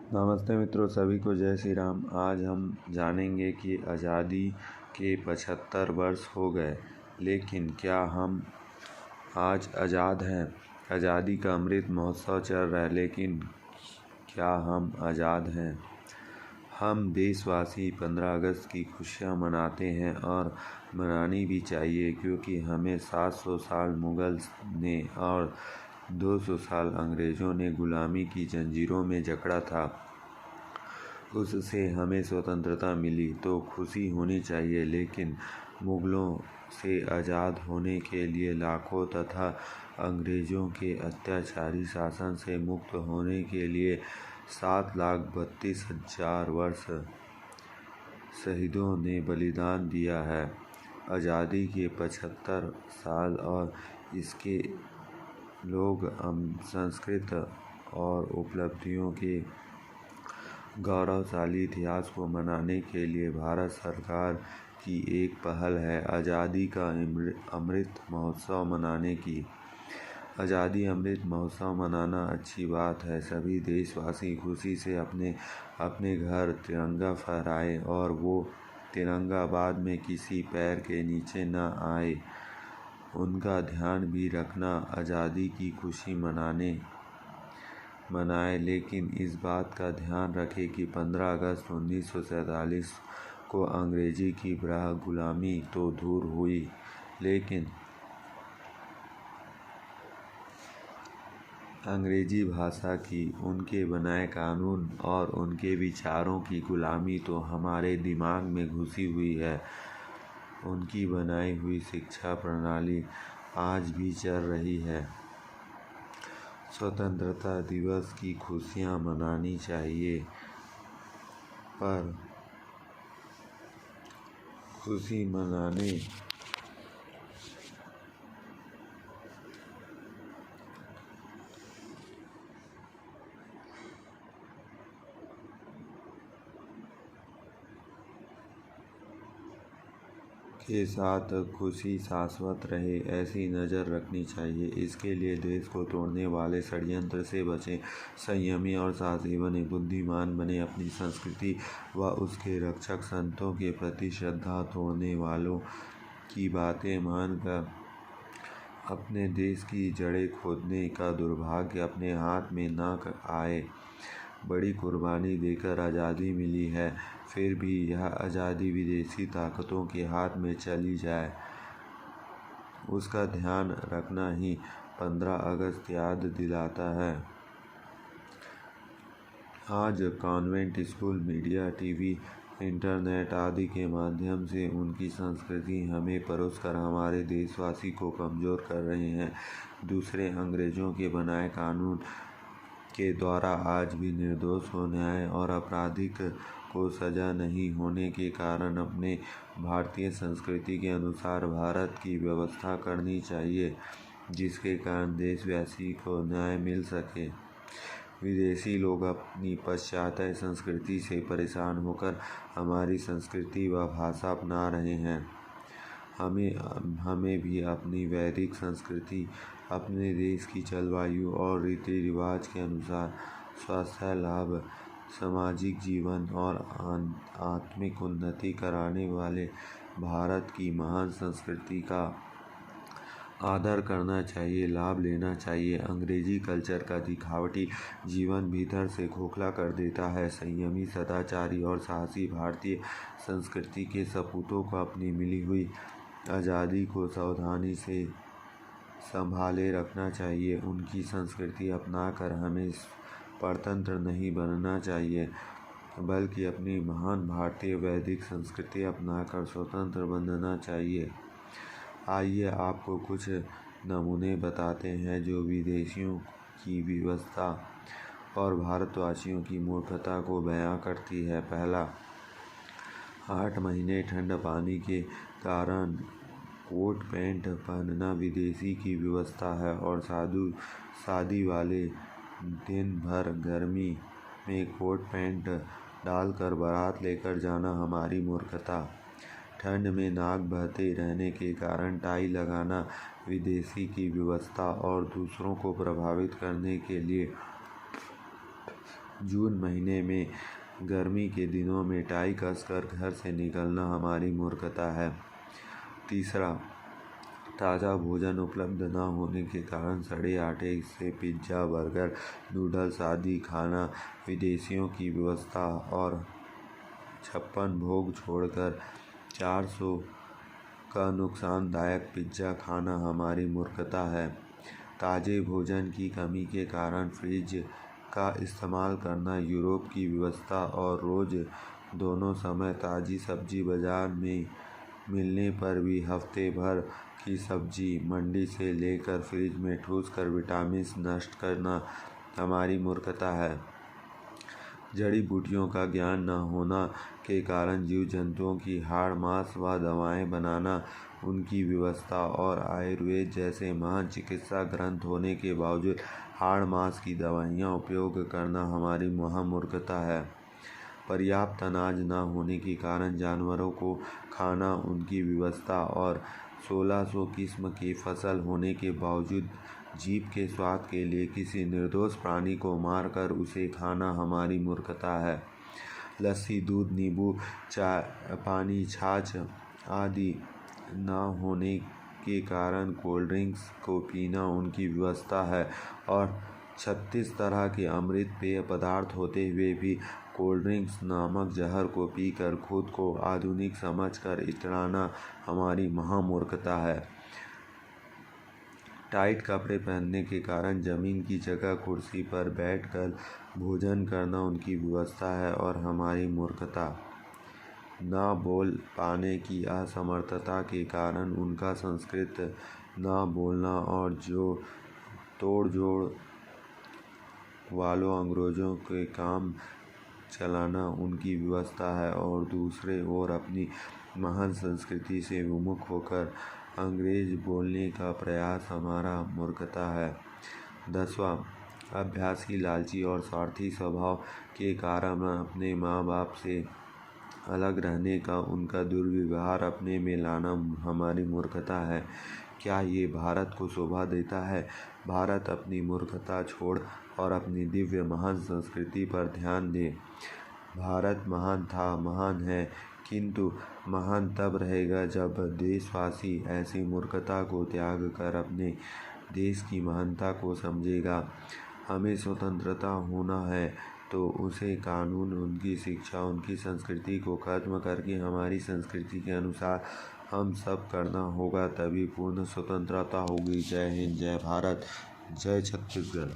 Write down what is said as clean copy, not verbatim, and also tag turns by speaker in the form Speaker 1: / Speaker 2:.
Speaker 1: नमस्ते मित्रों, सभी को जय श्री राम। आज हम जानेंगे कि आज़ादी के 75 वर्ष हो गए, लेकिन क्या हम आज आज़ाद हैं? आज़ादी का अमृत महोत्सव चल रहा है, लेकिन क्या हम आज़ाद हैं? हम देशवासी 15 अगस्त की खुशियाँ मनाते हैं और मनानी भी चाहिए, क्योंकि हमें 700 साल मुग़ल ने और 200 साल अंग्रेज़ों ने गुलामी की जंजीरों में जकड़ा था। उससे हमें स्वतंत्रता मिली तो खुशी होनी चाहिए, लेकिन मुग़लों से आज़ाद होने के लिए लाखों तथा अंग्रेज़ों के अत्याचारी शासन से मुक्त होने के लिए 7,32,000 वर्ष शहीदों ने बलिदान दिया है। आज़ादी के 75 साल और इसके लोग संस्कृत और उपलब्धियों के गौरवशाली इतिहास को मनाने के लिए भारत सरकार की एक पहल है आज़ादी का अमृत महोत्सव मनाने की। आज़ादी अमृत महोत्सव मनाना अच्छी बात है। सभी देशवासी खुशी से अपने अपने घर तिरंगा फहराएं और वो तिरंगा बाद में किसी पैर के नीचे न आए, उनका ध्यान भी रखना। आज़ादी की खुशी मनाए, लेकिन इस बात का ध्यान रखें कि 15 अगस्त 1947 को अंग्रेजी की गुलामी तो दूर हुई, लेकिन अंग्रेजी भाषा की, उनके बनाए कानून और उनके विचारों की गुलामी तो हमारे दिमाग में घुसी हुई है। उनकी बनाई हुई शिक्षा प्रणाली आज भी चल रही है। स्वतंत्रता दिवस की खुशियाँ मनानी चाहिए, पर खुशी मनाने के साथ खुशी शाश्वत रहे, ऐसी नज़र रखनी चाहिए। इसके लिए देश को तोड़ने वाले षड्यंत्र से बचें, संयमी और साहसी बने, बुद्धिमान बने, अपनी संस्कृति व उसके रक्षक संतों के प्रति श्रद्धा, तोड़ने वालों की बातें मानकर अपने देश की जड़ें खोदने का दुर्भाग्य अपने हाथ में न आए। बड़ी कुर्बानी देकर आज़ादी मिली है, फिर भी यह आज़ादी विदेशी ताकतों के हाथ में चली जाए, उसका ध्यान रखना ही 15 अगस्त याद दिलाता है। आज convent school, media, TV, internet आदि के माध्यम से उनकी संस्कृति हमें परोसकर हमारे देशवासी को कमज़ोर कर रहे हैं। दूसरे अंग्रेज़ों के बनाए कानून के द्वारा आज भी निर्दोष को न्याय और अपराधिक को सज़ा नहीं होने के कारण अपने भारतीय संस्कृति के अनुसार भारत की व्यवस्था करनी चाहिए, जिसके कारण देशवासी को न्याय मिल सके। विदेशी लोग अपनी पाश्चात्य संस्कृति से परेशान होकर हमारी संस्कृति व भाषा अपना रहे हैं। हमें भी अपनी वैदिक संस्कृति, अपने देश की जलवायु और रीति रिवाज के अनुसार स्वास्थ्य लाभ, सामाजिक जीवन और आत्मिक उन्नति कराने वाले भारत की महान संस्कृति का आदर करना चाहिए, लाभ लेना चाहिए। अंग्रेजी कल्चर का दिखावटी जीवन भीतर से खोखला कर देता है। संयमी, सदाचारी और साहसी भारतीय संस्कृति के सपूतों को अपनी मिली हुई आज़ादी को सावधानी से संभाले रखना चाहिए। उनकी संस्कृति अपनाकर हमें परतंत्र नहीं बनना चाहिए, बल्कि अपनी महान भारतीय वैदिक संस्कृति अपनाकर स्वतंत्र बनना चाहिए। आइए आपको कुछ नमूने बताते हैं जो विदेशियों की व्यवस्था और भारतवासियों की मूर्खता को बयां करती है। पहला, 8 महीने ठंड पानी के कारण कोट पैंट पहनना विदेशी की व्यवस्था है, और शादी वाले दिन भर गर्मी में कोट पैंट डालकर बारात लेकर जाना हमारी मूर्खता। ठंड में नाक बहते रहने के कारण टाई लगाना विदेशी की व्यवस्था और दूसरों को प्रभावित करने के लिए जून महीने में गर्मी के दिनों में टाई कसकर घर से निकलना हमारी मूर्खता है। तीसरा, ताज़ा भोजन उपलब्ध न होने के कारण सड़े आटे से पिज्ज़ा, बर्गर, नूडल्स आदि खाना विदेशियों की व्यवस्था और 56 भोग छोड़कर 400 का नुकसानदायक पिज्ज़ा खाना हमारी मूर्खता है। ताज़े भोजन की कमी के कारण फ्रिज का इस्तेमाल करना, यूरोप की व्यवस्था और रोज़ दोनों समय ताज़ी सब्जी बाज़ार में मिलने पर भी हफ्ते भर की सब्जी मंडी से लेकर फ्रिज में ठूस कर विटामिन नष्ट करना हमारी मूर्खता है। जड़ी बूटियों का ज्ञान न होना के कारण जीव जंतुओं की हाड़ मांस व दवाएं बनाना, उनकी व्यवस्था और आयुर्वेद जैसे महान चिकित्सा ग्रंथ होने के बावजूद हाड़ मांस की दवाइयाँ उपयोग करना हमारी महामूर्खता है। पर्याप्त अनाज न होने के कारण जानवरों को खाना, उनकी व्यवस्था और 1600 किस्म की फसल होने के बावजूद जीभ के स्वाद के लिए किसी निर्दोष प्राणी को मारकर उसे खाना हमारी मूर्खता है। लस्सी, दूध, नींबू, चाय, पानी, छाछ आदि न होने के कारण कोल्ड ड्रिंक्स को पीना उनकी व्यवस्था है और 36 तरह के अमृत पेय पदार्थ होते हुए भी कोल्ड ड्रिंक्स नामक जहर को पीकर खुद को आधुनिक समझकर इतराना हमारी महामूर्खता है। टाइट कपड़े पहनने के कारण जमीन की जगह कुर्सी पर बैठकर भोजन करना उनकी व्यवस्था है और हमारी मूर्खता। न बोल पाने की असमर्थता के कारण उनका संस्कृत न बोलना और जो तोड़ जोड़ वालों अंग्रेज़ों के काम चलाना उनकी व्यवस्था है और दूसरे ओर अपनी महान संस्कृति से विमुख होकर अंग्रेज़ बोलने का प्रयास हमारा मूर्खता है। 10वां, अभ्यासी, लालची और स्वार्थी स्वभाव के कारण अपने माँ बाप से अलग रहने का उनका दुर्व्यवहार अपने में लाना हमारी मूर्खता है। क्या ये भारत को शोभा देता है? भारत अपनी मूर्खता छोड़ और अपनी दिव्य महान संस्कृति पर ध्यान दे। भारत महान था, महान है, किंतु महान तब रहेगा जब देशवासी ऐसी मूर्खता को त्याग कर अपने देश की महानता को समझेगा। हमें स्वतंत्रता होना है तो उसे कानून, उनकी शिक्षा, उनकी संस्कृति को खत्म करके हमारी संस्कृति के अनुसार हम सब करना होगा, तभी पूर्ण स्वतंत्रता होगी। जय हिंद, जय भारत, जय छत्तीसगढ़।